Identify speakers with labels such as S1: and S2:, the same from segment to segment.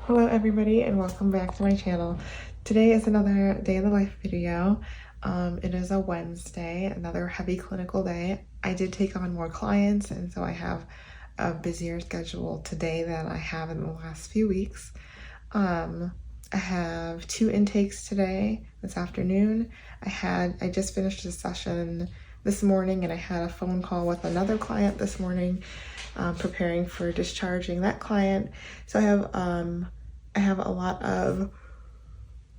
S1: Hello everybody and welcome back to my channel. Today is another day in the life video. It is a Wednesday, another heavy clinical day. I did take on more clients and so I have a busier schedule today than I have in the last few weeks. I have 2 intakes today, this afternoon. I just finished a session this morning and I had a phone call with another client this morning, preparing for discharging that client. So I have a lot of,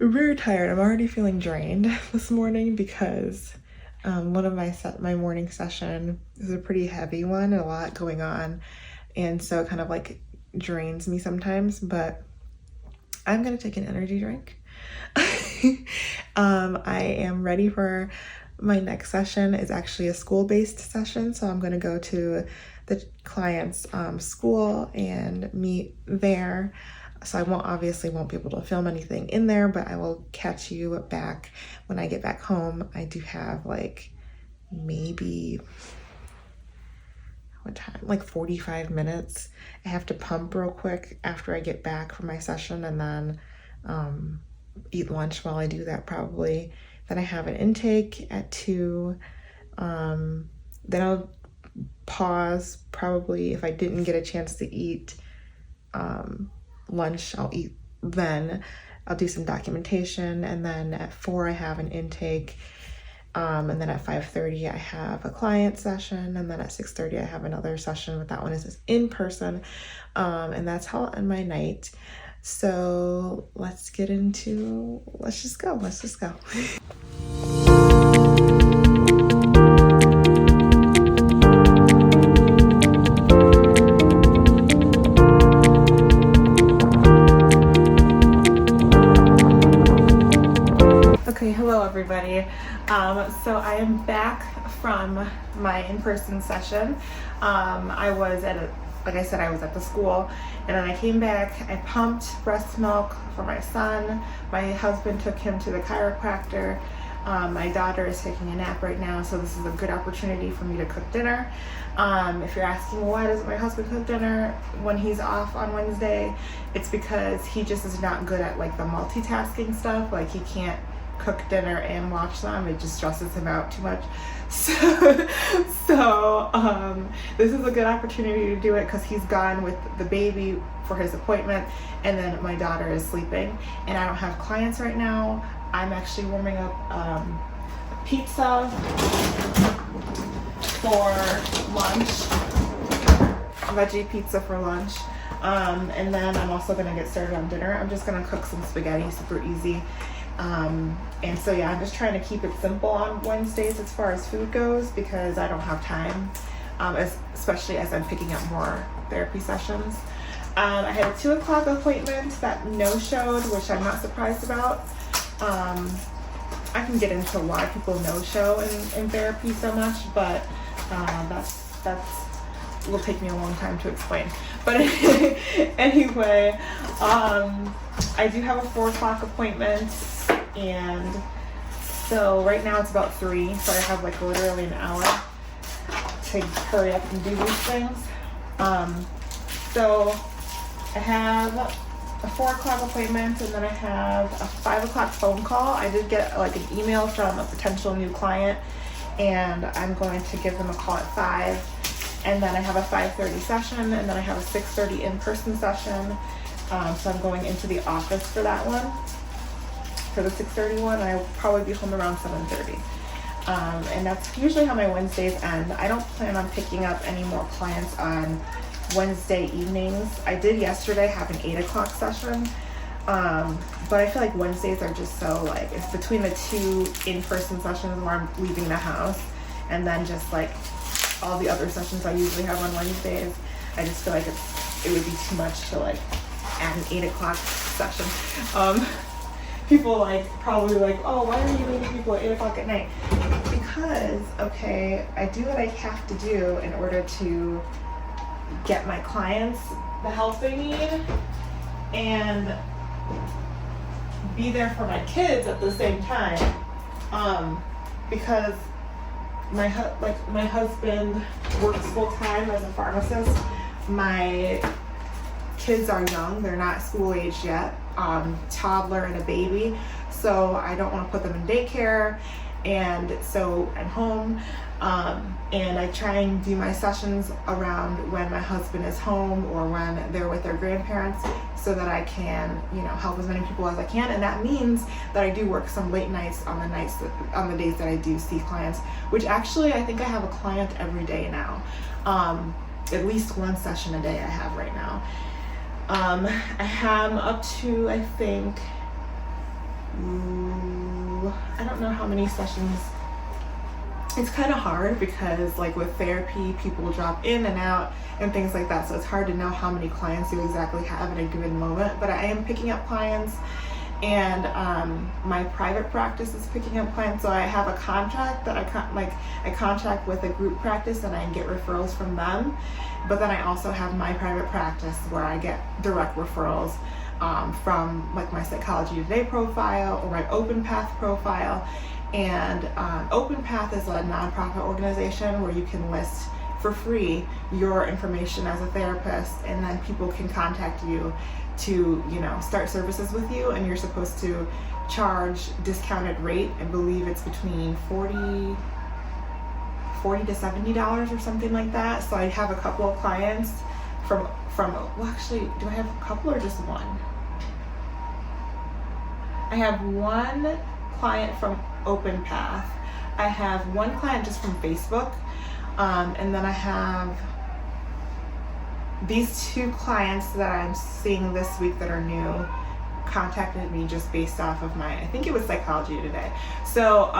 S1: I'm very tired. I'm already feeling drained this morning because one of my morning session is a pretty heavy one and a lot going on. And so it kind of like drains me sometimes, but I'm gonna take an energy drink. I am ready for my next session. Is actually a school-based session. So I'm gonna go to the client's school and meet there. So I obviously won't be able to film anything in there, but I will catch you back when I get back home. I do have like maybe, what time? Like 45 minutes. I have to pump real quick after I get back from my session and then eat lunch while I do that probably. Then I have an intake at 2. Then I'll pause probably if I didn't get a chance to eat lunch. I'll eat then. I'll do some documentation, and then at 4 I have an intake, and then at 5:30 I have a client session, and then at 6:30 I have another session, but that one is in person, and that's how I'll end my night. So let's just go. Okay, hello everybody. So I am back from my in-person session. Like I said, I was at the school, and then I came back. I pumped breast milk for my son. My husband took him to the chiropractor. My daughter is taking a nap right now, so this is a good opportunity for me to cook dinner. If you're asking why doesn't my husband cook dinner when he's off on Wednesday, it's because he just is not good at like the multitasking stuff. Like he can't cook dinner and watch them. It just stresses him out too much. So this is a good opportunity to do it because he's gone with the baby for his appointment, and then my daughter is sleeping, and I don't have clients right now. I'm actually warming up pizza for lunch, veggie pizza for lunch, and then I'm also gonna get started on dinner. I'm just gonna cook some spaghetti, super easy. And so yeah, I'm just trying to keep it simple on Wednesdays as far as food goes because I don't have time, especially as I'm picking up more therapy sessions. I had a 2 o'clock appointment that no-showed, which I'm not surprised about. I can get into why people no-show in therapy so much, but that's will take me a long time to explain. But anyway, I do have a 4 o'clock appointment, and so right now it's about 3, so I have like literally an hour to hurry up and do these things. So I have a 4 o'clock appointment, and then I have a 5 o'clock phone call. I did get like an email from a potential new client, and I'm going to give them a call at 5. And then I have a 5:30 session, and then I have a 6:30 in-person session. So I'm going into the office for that one, for the 6:30 one. I'll probably be home around 7:30. And that's usually how my Wednesdays end. I don't plan on picking up any more clients on Wednesday evenings. I did yesterday have an 8 o'clock session, but I feel like Wednesdays are just so like, it's between the 2 in-person sessions where I'm leaving the house, and then just like all the other sessions I usually have on Wednesdays. I just feel like it would be too much to like add an 8 o'clock session. People probably like, oh, why are you leaving people at 8 o'clock at night? Because, okay, I do what I have to do in order to get my clients the help they need and be there for my kids at the same time. Because my husband works full time as a pharmacist. My kids are young, they're not school age yet, toddler and a baby, so I don't want to put them in daycare, and so I'm home. And I try and do my sessions around when my husband is home or when they're with their grandparents, so that I can, help as many people as I can. And that means that I do work some late nights on the days that I do see clients, which actually I think I have a client every day now. At least one session a day I have right now. I have up to, I think, I don't know how many sessions. It's kind of hard because like with therapy, people drop in and out and things like that. So it's hard to know how many clients you exactly have at a given moment, but I am picking up clients, and my private practice is picking up clients. So I have a contract that I contract with a group practice and I get referrals from them. But then I also have my private practice where I get direct referrals from like my Psychology Today profile or my Open Path profile. And Open Path is a nonprofit organization where you can list for free your information as a therapist, and then people can contact you to, start services with you, and you're supposed to charge discounted rate. I believe it's between $40 to $70 or something like that. So I have a couple of clients from well, actually, do I have a couple or just one? I have one client from Open Path. I have one client just from Facebook, and then I have these two clients that I'm seeing this week that are new contacted me just based off of I think it was Psychology Today. So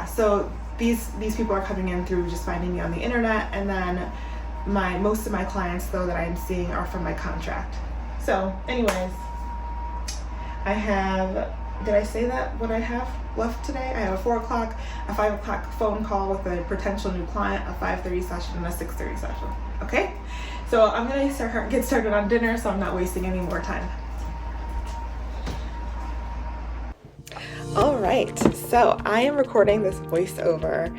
S1: so these people are coming in through just finding me on the internet, and then most of my clients though that I'm seeing are from my contract. So anyways, I have, did I say that what I have left today? I have a 4 o'clock, a 5 o'clock phone call with a potential new client, a 5:30 session, and a 6:30 session. Okay? So I'm going to get started on dinner so I'm not wasting any more time. All right, so I am recording this voiceover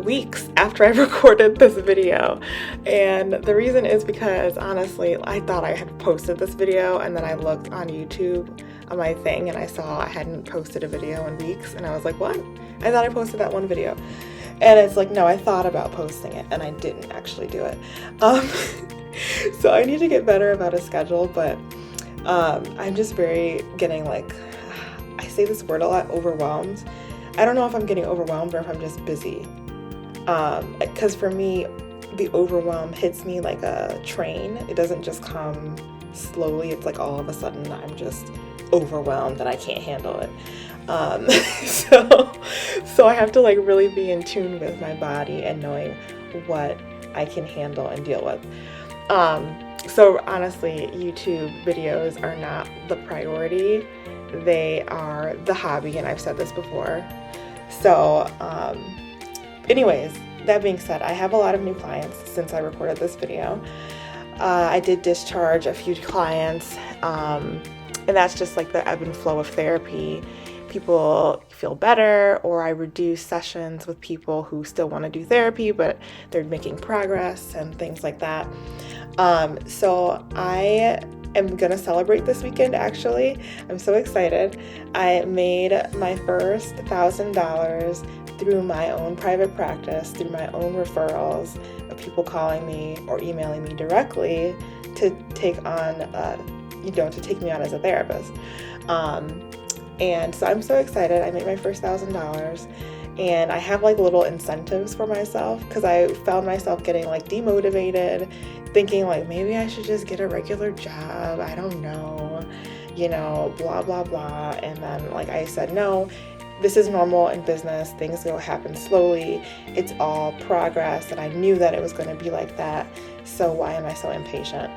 S1: weeks after I recorded this video, and the reason is because honestly I thought I had posted this video, and then I looked on YouTube on my thing and I saw I hadn't posted a video in weeks, and I was like, what? I thought I posted that one video, and it's like, no, I thought about posting it and I didn't actually do it. So I need to get better about a schedule, but I'm just getting like, I say this word a lot, overwhelmed. I don't know if I'm getting overwhelmed or if I'm just busy. Because for me, the overwhelm hits me like a train. It doesn't just come slowly. It's like all of a sudden I'm just overwhelmed and I can't handle it. So I have to like really be in tune with my body and knowing what I can handle and deal with. So honestly, YouTube videos are not the priority. They are the hobby, and I've said this before. So anyways, that being said, I have a lot of new clients since I recorded this video. I did discharge a few clients, and that's just like the ebb and flow of therapy. People feel better, or I reduce sessions with people who still want to do therapy, but they're making progress and things like that. So I am going to celebrate this weekend, actually. I'm so excited. I made my first $1,000 through my own private practice, through my own referrals of people calling me or emailing me directly to take on, to take me on as a therapist. And so I'm so excited. I made my first $1,000, and I have like little incentives for myself because I found myself getting like demotivated, thinking like maybe I should just get a regular job. I don't know, blah, blah, blah. And then like I said, no, this is normal in business. Things will happen slowly. It's all progress. And I knew that it was going to be like that. So why am I so impatient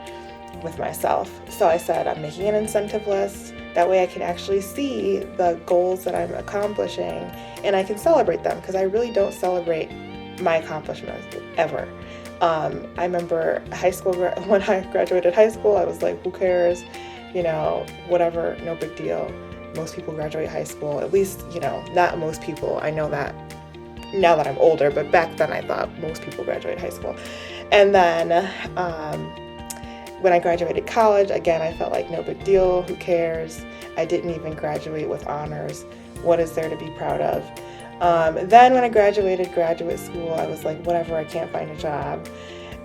S1: with myself? So I said, I'm making an incentive list. That way I can actually see the goals that I'm accomplishing and I can celebrate them, because I really don't celebrate my accomplishments ever. I remember high school, when I graduated high school, I was like, who cares? Whatever, no big deal. Most people graduate high school, at least, not most people. I know that now that I'm older, but back then I thought most people graduate high school. And then, When I graduated college, again, I felt like no big deal, who cares? I didn't even graduate with honors. What is there to be proud of? Then when I graduated graduate school, I was like, whatever, I can't find a job.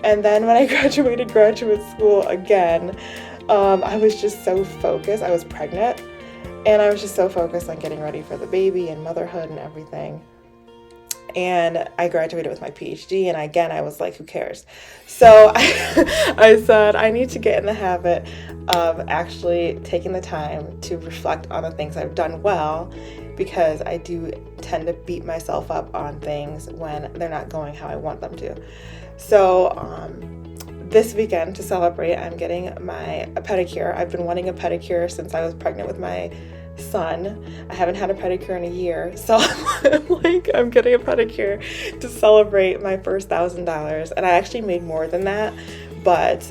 S1: And then when I graduated graduate school again, I was just so focused. I was pregnant, and I was just so focused on getting ready for the baby and motherhood and everything. And I graduated with my PhD, and again, I was like, who cares? So I said, I need to get in the habit of actually taking the time to reflect on the things I've done well, because I do tend to beat myself up on things when they're not going how I want them to. So this weekend, to celebrate, I'm getting a pedicure. I've been wanting a pedicure since I was pregnant with my son. I haven't had a pedicure in a year, so I'm getting a pedicure to celebrate my first $1,000. And I actually made more than that, but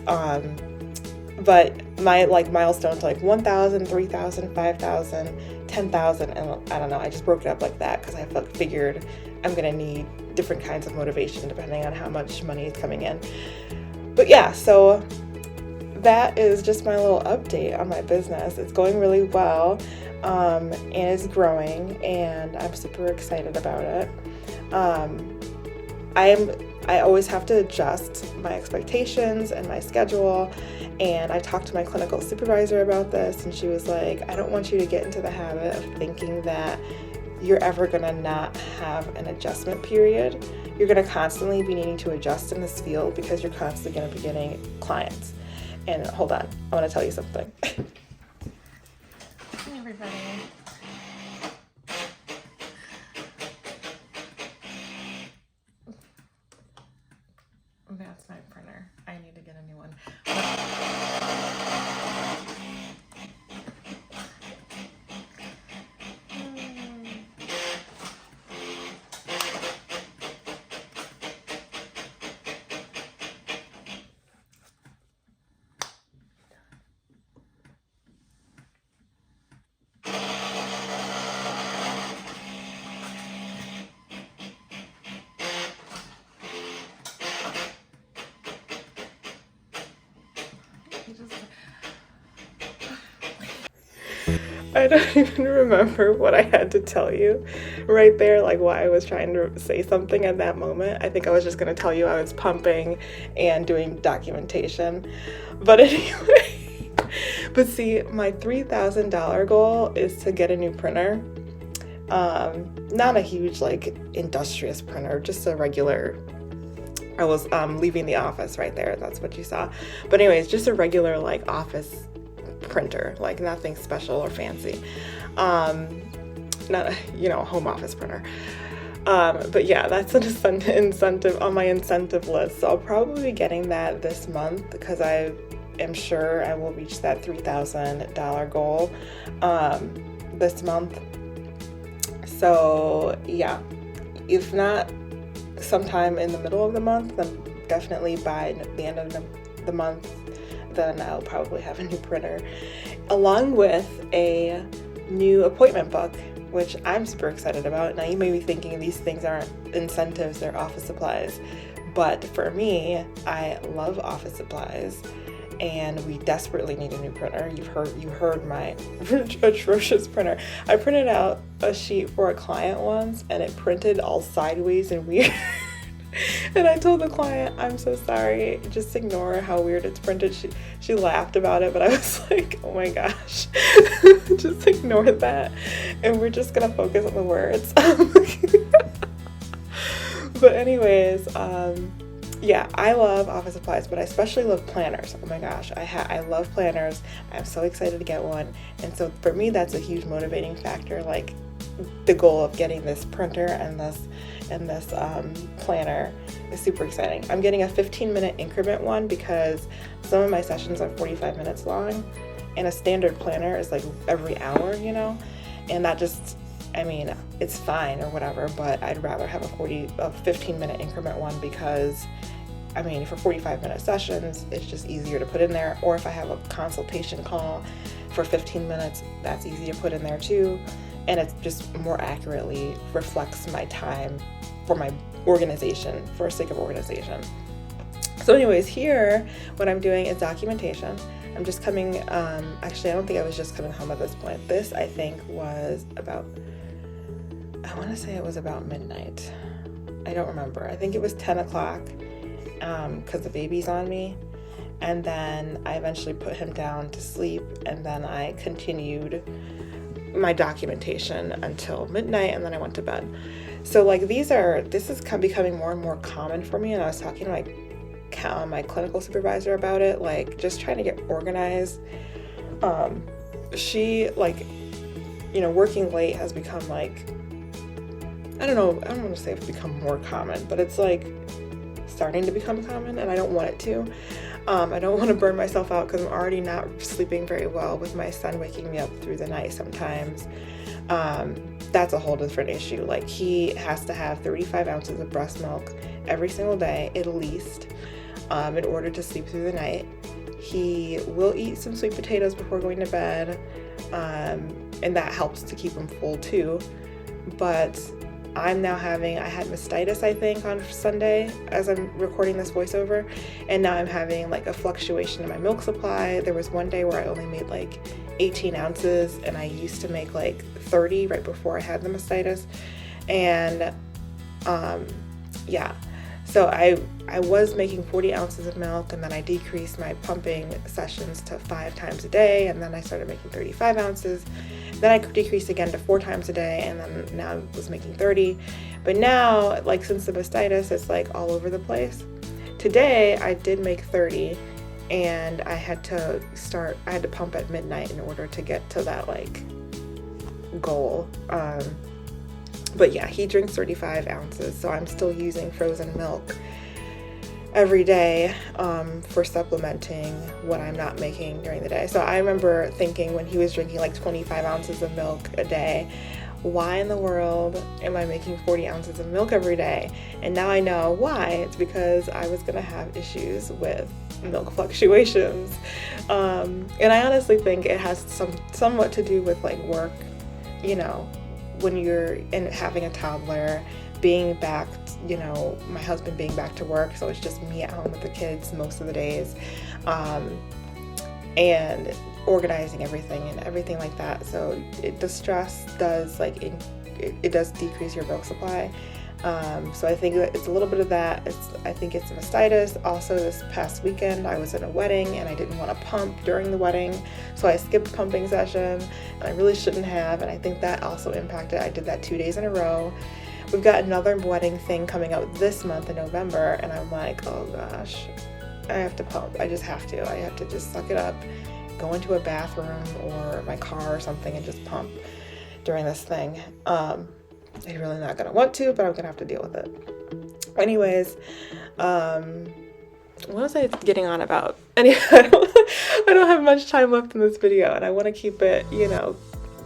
S1: my milestones like 1,000, 3,000, 5,000, 10,000, and I don't know. I just broke it up like that because I figured I'm gonna need different kinds of motivation depending on how much money is coming in. But yeah, so that is just my little update on my business. It's going really well, and it's growing, and I'm super excited about it. I always have to adjust my expectations and my schedule, and I talked to my clinical supervisor about this, and she was like, I don't want you to get into the habit of thinking that you're ever gonna not have an adjustment period. You're gonna constantly be needing to adjust in this field because you're constantly gonna be getting clients. And hold on, I want to tell you something. Hey everybody. That's my printer. I need to get a new one. I don't even remember what I had to tell you right there, like why I was trying to say something at that moment. I think I was just going to tell you I was pumping and doing documentation. But anyway, but see, my $3,000 goal is to get a new printer. Not a huge, like, industrious printer, just a regular. I was leaving the office right there. That's what you saw. But anyways, just a regular, like, office printer, like nothing special or fancy. Not a, home office printer. But yeah, that's an incentive on my incentive list. So I'll probably be getting that this month because I am sure I will reach that $3,000 goal this month. So yeah, if not sometime in the middle of the month, then definitely by the end of the month, then I'll probably have a new printer, along with a new appointment book, which I'm super excited about. Now you may be thinking these things aren't incentives, they're office supplies. But for me, I love office supplies, and we desperately need a new printer. You heard my atrocious printer. I printed out a sheet for a client once, and it printed all sideways and weird. And I told the client, I'm so sorry, just ignore how weird it's printed. She laughed about it, but I was like, oh my gosh, just ignore that. And we're just gonna focus on the words. But anyways, yeah, I love office supplies, but I especially love planners. Oh my gosh, I love planners. I'm so excited to get one. And so for me, that's a huge motivating factor, like the goal of getting this printer and this planner is super exciting. I'm getting a 15-minute increment one because some of my sessions are 45 minutes long, and a standard planner is like every hour, and that just, it's fine or whatever, but I'd rather have a 15-minute increment one because for 45-minute sessions, it's just easier to put in there. Or if I have a consultation call for 15 minutes, that's easy to put in there too. And it just more accurately reflects my time for my organization, for sake of organization.
S2: So anyways, here, what I'm doing is documentation. I'm just coming, actually, I don't think I was just coming home at this point. This, I think, was about, I want to say it was about midnight. I don't remember. I think it was 10 o'clock because the baby's on me. And then I eventually put him down to sleep, and then I continued my documentation until midnight, and then I went to bed. So like this is becoming more and more common for me, and I was talking to my clinical supervisor about it, like just trying to get organized. She working late has become like, I don't want to say it's become more common, but it's like starting to become common, and I don't want it to. I don't want to burn myself out because I'm already not sleeping very well with my son waking me up through the night sometimes. That's a whole different issue. Like, he has to have 35 ounces of breast milk every single day, at least, in order to sleep through the night. He will eat some sweet potatoes before going to bed, and that helps to keep him full too. But I had mastitis, I think, on Sunday as I'm recording this voiceover, and now I'm having like a fluctuation in my milk supply. There was one day where I only made like 18 ounces, and I used to make like 30 right before I had the mastitis. And so I was making 40 ounces of milk, and then I decreased my pumping sessions to 5 times a day, and then I started making 35 ounces. Then I decreased again to 4 times a day, and then now I was making 30. But now, like, since the mastitis, it's like all over the place. Today I did make 30, and I had to pump at midnight in order to get to that like goal. But yeah, he drinks 35 ounces, so I'm still using frozen milk every day for supplementing what I'm not making during the day. So I remember thinking when he was drinking like 25 ounces of milk a day, why in the world am I making 40 ounces of milk every day? And now I know why. It's because I was going to have issues with milk fluctuations. And I honestly think it has somewhat to do with like work, when you're having a toddler, being back, my husband being back to work, so it's just me at home with the kids most of the days, and organizing everything and everything like that. So the stress does it does decrease your milk supply. So I think that it's a little bit of that. I think it's mastitis. Also, this past weekend I was in a wedding and I didn't want to pump during the wedding, so I skipped pumping session, and I really shouldn't have, and I think that also impacted. I did that 2 days in a row. We've got another wedding thing coming up this month in November, and I'm like, oh gosh, I have to pump. I just have to. I have to just suck it up, go into a bathroom or my car or something and just pump during this thing. I'm really not going to want to, but I'm going to have to deal with it. Anyways, what was I getting on about? Anyway, I don't have much time left in this video, and I want to keep it,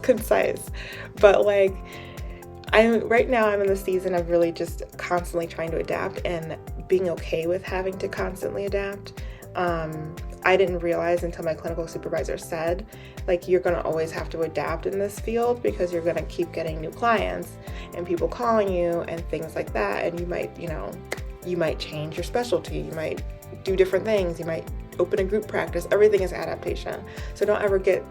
S2: concise. But right now I'm in the season of really just constantly trying to adapt and being okay with having to constantly adapt. I didn't realize until my clinical supervisor said, you're going to always have to adapt in this field because you're going to keep getting new clients and people calling you and things like that. And you might change your specialty. You might do different things. You might open a group practice. Everything is adaptation. So don't ever get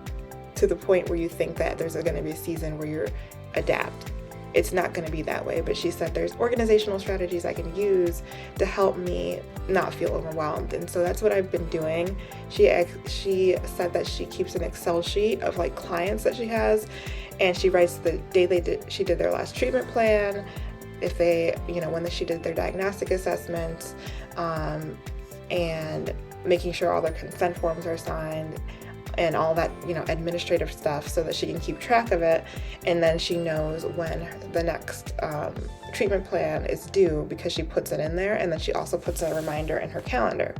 S2: to the point where you think that there's going to be a season where you're adapt. It's not going to be that way. But she said there's organizational strategies I can use to help me not feel overwhelmed. And so that's what I've been doing. She said that she keeps an Excel sheet of clients that she has, and she writes the day she did their last treatment plan, if they, when she did their diagnostic assessments, and making sure all their consent forms are signed, and all that, administrative stuff, so that she can keep track of it. And then she knows when the next treatment plan is due because she puts it in there. And then she also puts a reminder in her calendar.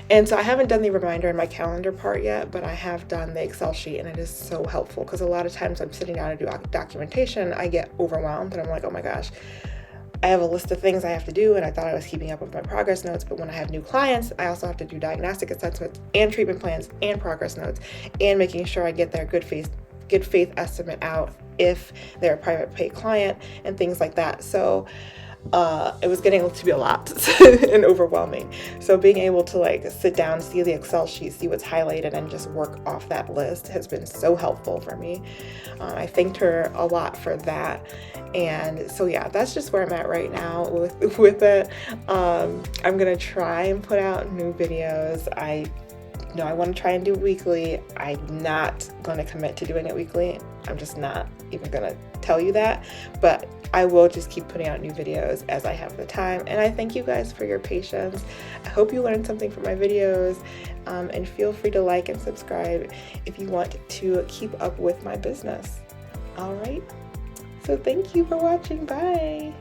S2: And so I haven't done the reminder in my calendar part yet, but I have done the Excel sheet, and it is so helpful because a lot of times I'm sitting down to do documentation, I get overwhelmed, and I'm like, oh my gosh, I have a list of things I have to do, and I thought I was keeping up with my progress notes, but when I have new clients, I also have to do diagnostic assessments and treatment plans and progress notes, and making sure I get their good faith estimate out if they're a private pay client and things like that. So it was getting to be a lot and overwhelming. So being able to like sit down, see the Excel sheet, see what's highlighted, and just work off that list has been so helpful for me. I thanked her a lot for that. And so yeah, that's just where I'm at right now with it. I'm gonna try and put out new videos. I want to try and do it weekly. I'm not going to commit to doing it weekly. I'm just not even going to tell you that, but I will just keep putting out new videos as I have the time. And I thank you guys for your patience. I hope you learned something from my videos, and feel free to like and subscribe if you want to keep up with my business. All right. So thank you for watching. Bye.